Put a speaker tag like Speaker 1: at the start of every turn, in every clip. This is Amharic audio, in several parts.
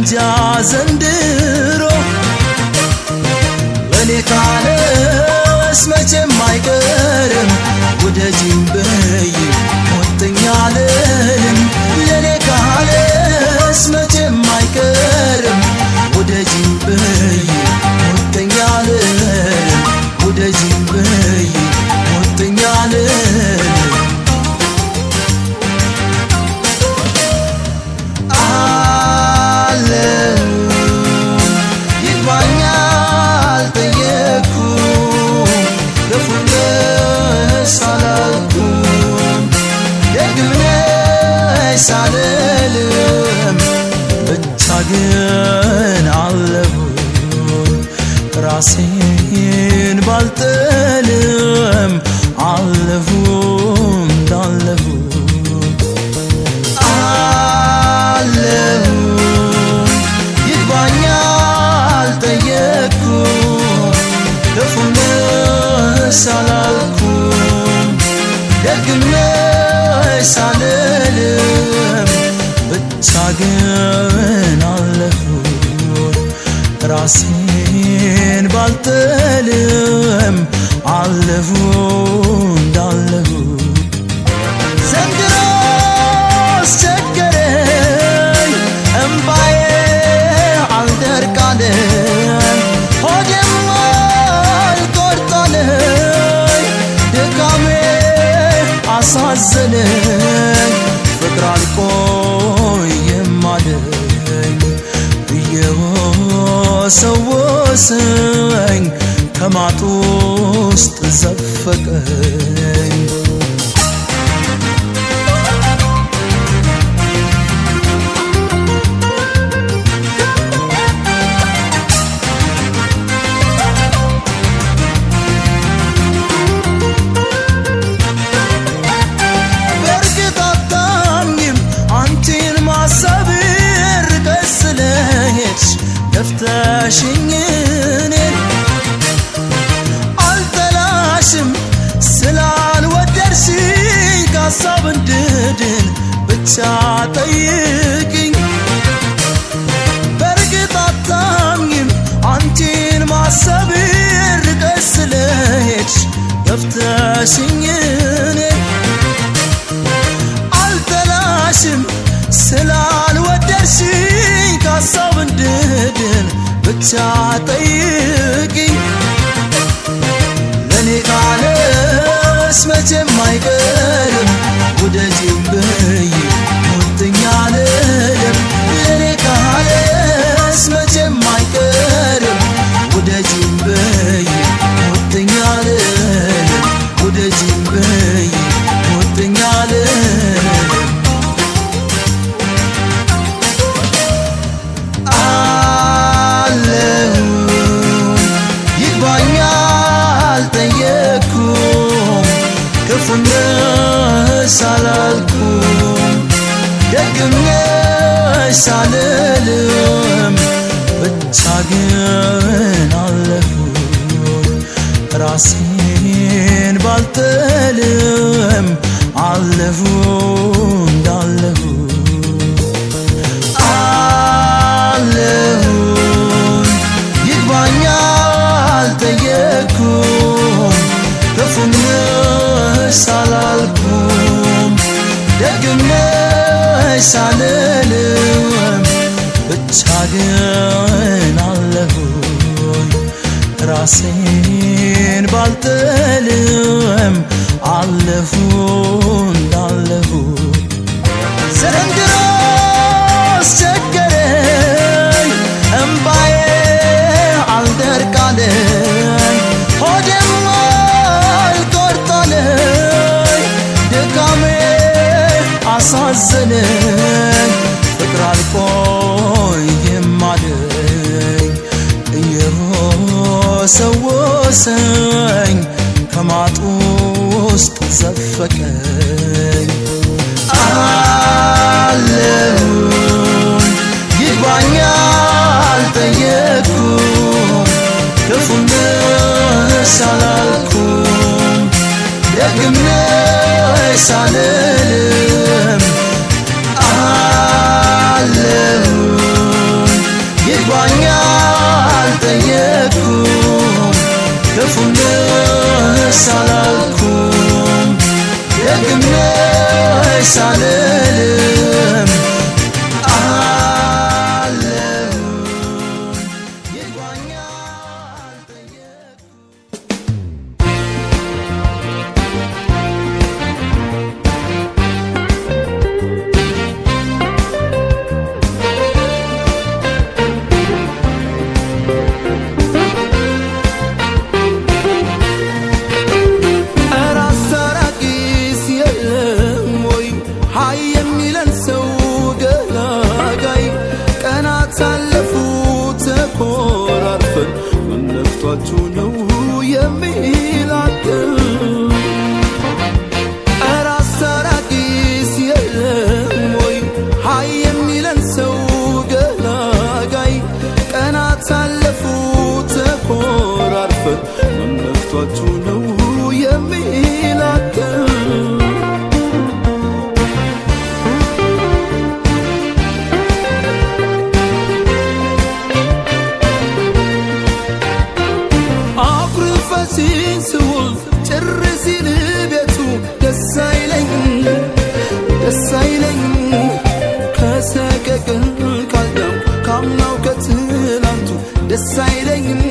Speaker 1: እንጃ ዘንድሮ ለኔ ካለስ መቼም አይቀርም ወደጂም በይ ሞተኛ አልልም ለኔ ካለስ መቼም አይቀርም ወደጂም በይ ሞተኛ አልልም ወደጂም በይ ሞተኛ አልልም ሳልልም ብቻግን አለሁኝ ራሴን ባልጥልም አለሁኝ ይግባኛል ጠየቅኩም ክፉንስ አላልኩም ደግምነሽ ሳልልም ብቻግን አለሁኝ ራሴን ባልጥልም አለሁኝ ዘንድሮ አስቸገረኝ እምባዬ አልደርቅ አለኝ ሆዴም አልቆርጣለኝ ድካሜ አሳዘነኝ ፍቅር አልቆይም አለኝ እየወሰወሰኝ ከማጡ ውስጥ ዘፈቀኝ ገፍተሽኝ እኔን አልጠላሽም ስላልወደድሽኝ ከሀሳብ እንድድን ብቻ ጠይቅኝ በርግጥ አታምኝም አንቺን ማሰብ ርቀሽ ስለሄድሽ ገፍተሽኝ እኔን አልጠላሽም ስላልወደድሽኝ ከሀሳብ እንድድን ብቻ ጠይቅኝ ለኔ ካለስ መቼም አይቀርም ወደጂም በይ ሞተኛ አልልም ለኔ ካለስ መቼም አይቀርም ወደጂም በይ ሞተኛ አልልም ወደጂም በይ ሞተኛ አልልም ክፉንስ አላልኩም ደግምነሽ ሳልልም ብቻግን አለሁኝ ራሴን ባልጥልም አለሁኝ ይግባኛል ጠየቅኩም ክፉንስ አላልኩም ደግምነሽ ሳልልም ብቻግን አለሁኝ ራሴን ባልጥልም አለሁኝ ዘንድሮ አስቸገረኝ እምባዬ አልደርቅ አለኝ ሆዴም አልቆርጣለኝ ድካሜ አሳዘነኝ ፍቅር አልቆይም አለኝ እየወሰወሰኝ ከማጡ ውስጥ ዘፈቀኝ አለሁኝ ይግባኛል ጠየቅኩም ክፉንስ አላልኩም ደግምነሽ ሳልልም አለሁኝ ሳላልኩም ደግሜ ሳልልም አለሁኝ ይግባኛል ጠየቅኩ
Speaker 2: ነው የሚላክል እራስ ታራቂስ የለም ወይ ሃይ የሚለን ሰው ገላጋይ ቀናት አለፉ ተኮራርፈን ምን ነክቷችሁ ነው የሚላክል ሲንስውል ጭር ሲል ቤቱ ደስ አይለኝም ከሰቀቀን ካልዳው ካምናው ከትላንቱ ደስ አይለኝም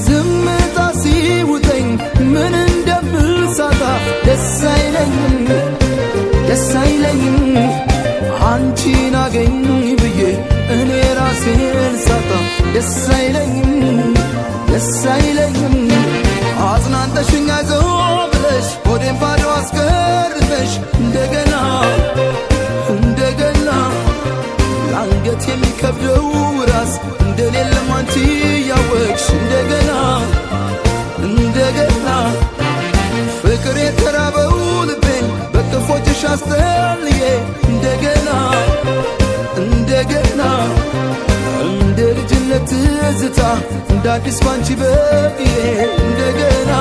Speaker 2: ዝምታ ሲውጠኝ ምን እንደምሳታ ደስ አይለኝም አንቺን አገኝ ብዬ እኔ ራሴን ሳጣ ደስ አይለኝም አጽናንተሽኝ አይዞህ ብለሽ ሆዴን ባዶ አስቀርተሽ እንደገና ለአንገት የሚከብደው ራስ እንደሌለም አንቺ ያወቅሽ እንደገና ፍቅር የተራበው ልቤን በቅፎችሽ አስጠልዬ እንደገና እንደ ልጅነት ትዝታ እንደ አዲስ ባንቺ በቅዬ እንደገና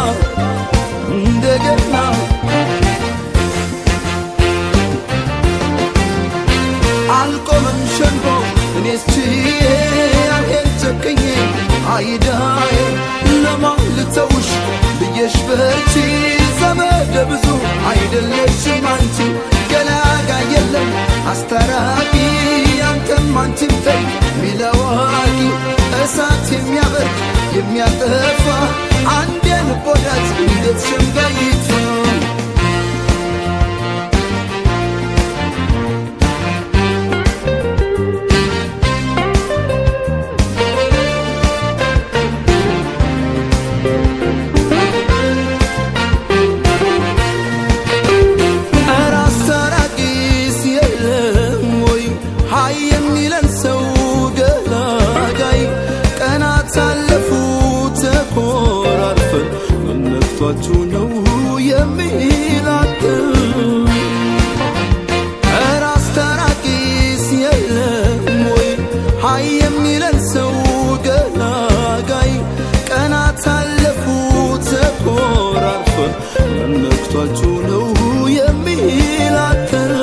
Speaker 2: አልቆመም ሸንጎ እኔስ ችዬ አልሄድ ጨክኜ አይዳዬ ለማን ልተውሽ ብዬሽ በርቺ ዘመደ ብዙ አይደለሽም አንቺ ገላጋ የለም አስታራቂ አንተም አንቺም ተይ ሚለዋቂ እሳት የሚያበርድ የሚያጠፋ አንድ የልብ ወዳጅ እንዴት ሸምጋይት ነክቷችሁ ነው የሚላክል እራስ ታራቂስ የለም ወይ ሃይ የሚለን ሰው ገላጋይ ቀናት አለፉ ተኮራርፈን ነክቷችሁ ነው የሚላክል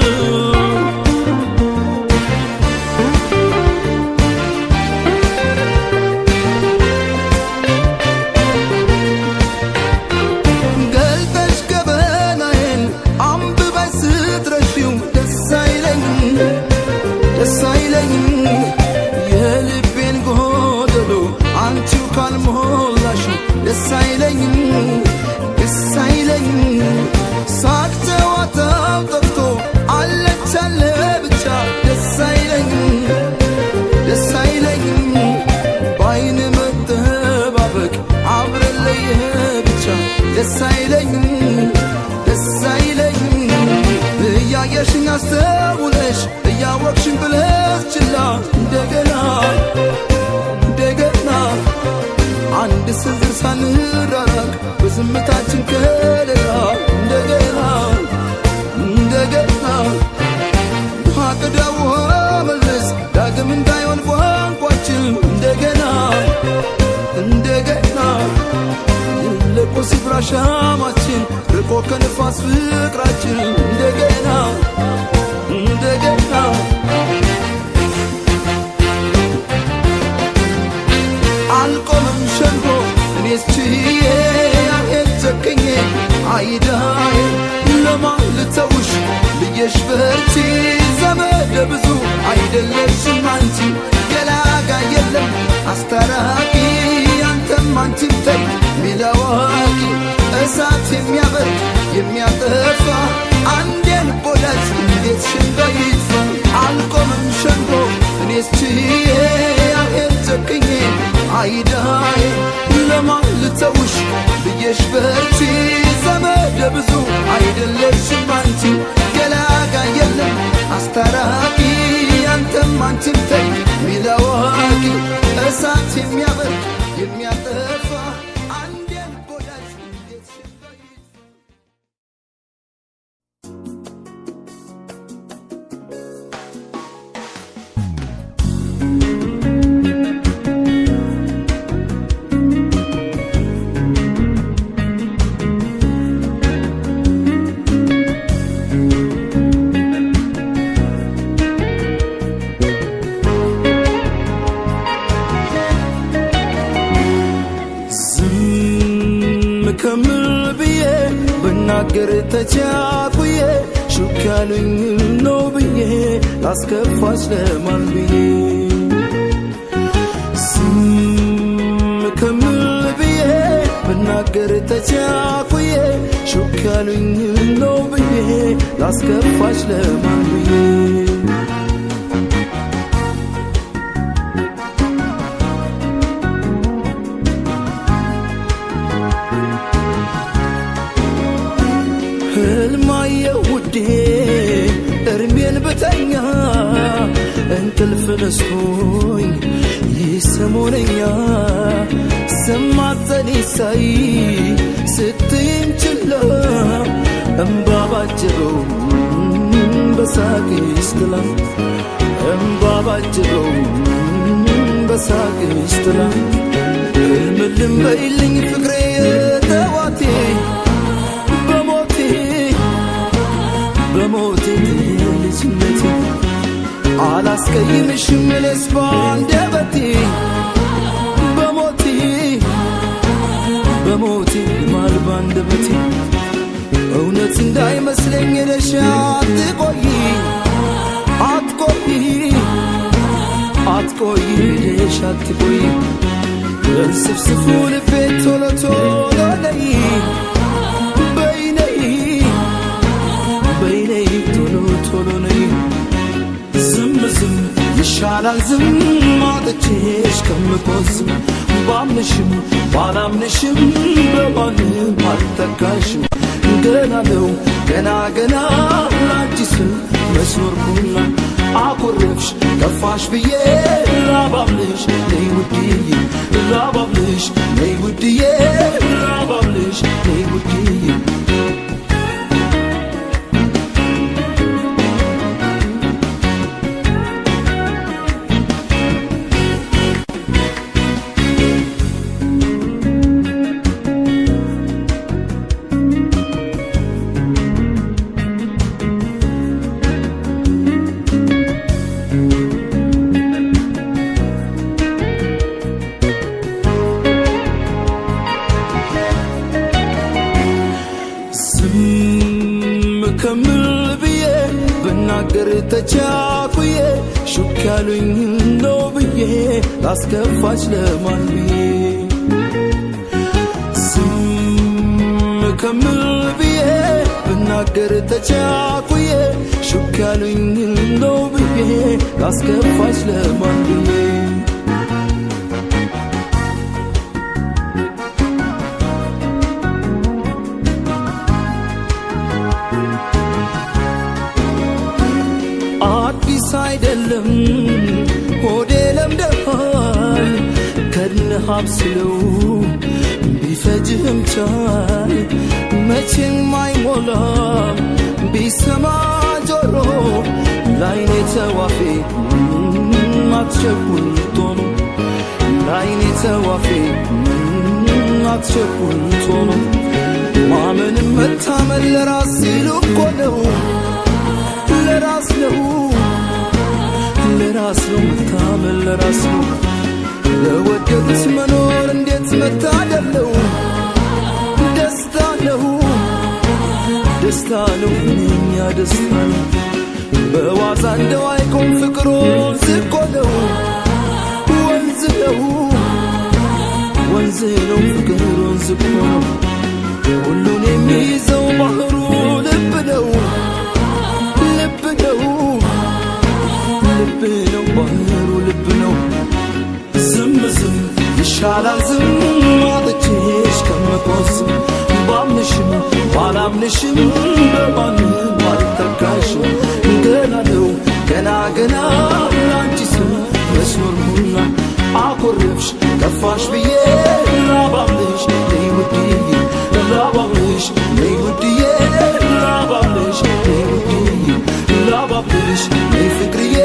Speaker 2: ደስ አይለኝም የልቤን ጎደሎ አንቺው ካልሞላሽ ደስ አይለኝም ሳቅ ጨዋታው ጠፍቶ አለች አለ ብቻ ደስ አይለኝም በአይን መጠባበቅ አብረን ለየ ብቻ ደስ አይለኝም እያየሽኝ አስተውለሽ እያወቅሽኝ ብለሽ ችላ እንደገና አንድ ስንዝር ሳንራራቅ በዝምታችን ከለላ እንደገና ውሃ ቅዳ ውሃ መልስ ዳግም እንዳይሆን ቋንቋችን እንደገና ልቆ ሲብራ ሻማችን ርቆ ከንፋስ ፍቅራችን እንደገና አልቆመም ሸንጎ እኔ እኔስችዬ ያሄድ ጨክኜ አይዳዬ ለማልተውሽ ልየሽ በርቺ ዘመድ ብዙ አይደለሽም አንቺ ገላጋ የለም አስታራቂ አንተም አንቺም ተይ ሚለዋቂ እሳት የሚያበርድ የሚያጠፋ አንዴን ቦዳጅ እንዴት ሽንዶ ይጥፋ አልቆምም ሸንጎ እኔስችዬ ያሄድ ጨክኜ አይዳዬ ለማልተውሽ ልየሽ በርቺ ዘመድ ብዙ አይደለሽም አንቺ ገላጋ የለም አስታራቂ አንተም አንቺም ተይ ሚለዋቂ እሳት የሚያበርድ የሚያጠፋ አንዴን ቦዳጅ እንዴት ሽንዶ ይጥፋ ከምል ብዬ ብናገር ተቻኩዬ ሹክ ያሉኝ ነው ብዬ ላስከፋች ለማን ብዬ ከምል ብዬ ብናገር ተቻኩዬ ሹክ ያሉኝ ነው ብዬ ላስከፋች ለማን ብዬ ህልማየ ውዴ እርሜን ብተኛ እንቅልፍ ነስቶኝ ይሰሞነኛ ሰማጠኔ ሳይ ስትይኝ ችላ እምባ ባጀበው በሳቅሽ ጥላ እምባ ባጀበው በሳቅሽ ጥላ እልምልም በይልኝ ፍቅሬ ተዋቴ በሞቴ ልጅነቴ አላስቀይምሽም እኔስ ባንደበቴ በሞቴ ማል ባንደበቴ እውነት እንዳይመስለኝ ሄደሽ አትቆይ ሄደሽ አትቆይ እንስፍስፉ ልቤ ቶሎ ቶሎ ነይ በይነይ ቶሎ ቶሎ ነይ ዝም ይሻላል ዝም አጥቼሽ ከምቆዝም ባምንሽም ባላምንሽም በማንም አልተካሽም ገና ነው ገና ላንቺስ መስኖርኩና አኮረፍሽ ከፋሽ ብዬ ላባብልሽ ነይ ውድዬ ላባብልሽ ነይ ውድዬ ላባብልሽ ነይ ውድዬ ከምል ብዬ ብናገር ተቻኩዬ ሹክ ያሉኝ ነው ብዬ ላስከፋች ለማን ብዬ ከምል ብዬ ብናገር ተቻኩዬ ሹክ ያሉኝ ነው ብዬ ላስከፋች ለማን ብዬ አዲስ አይደለም ሆዴ ለምደሃል ከድነህ አብስለው ቢፈጅህም ቻል መቼም አይሞላም ቢሰማ ጆሮ ላይኔ ተዋፌ አትቸኩል ቶሎ ላይኔ ተዋፌ አትቸኩል ቶሎ ማመንም መታመን ለራስ ሲሉ እኮ ነው ለራስ ነው መታመን ለራስ ነው ለወደዱት መኖር እንዴት መታደል ነው ደስታ ነው የኛ ደስታ ነው በዋዛ እንደው አይቆም ፍቅር ወንዝ እኮ ነው ወንዝ ነው ወንዝ ነው ፍቅር ወንዝ እኮ ነው ሁሉን የሚይዘው ባህሩ ልብ ነው ልብ ነው ልብ ነው ባህሩ ልብ ነው ዝም ዝም ይሻላል ዝም አጥቼሽ ከመቆዝም ባምንሽም ባላምንሽም በማንም አልተካሽም ገና ነው ገና ገና ላንቺ ስም መስኖር ሙላ አኮረፍሽ ከፋሽ ብዬ ላባብልሽ ነይ ውድዬ ላባብልሽ ነይ ውድዬ ላባብልሽ ነይ ውድዬ ላባብልሽ ነይ ፍቅርዬ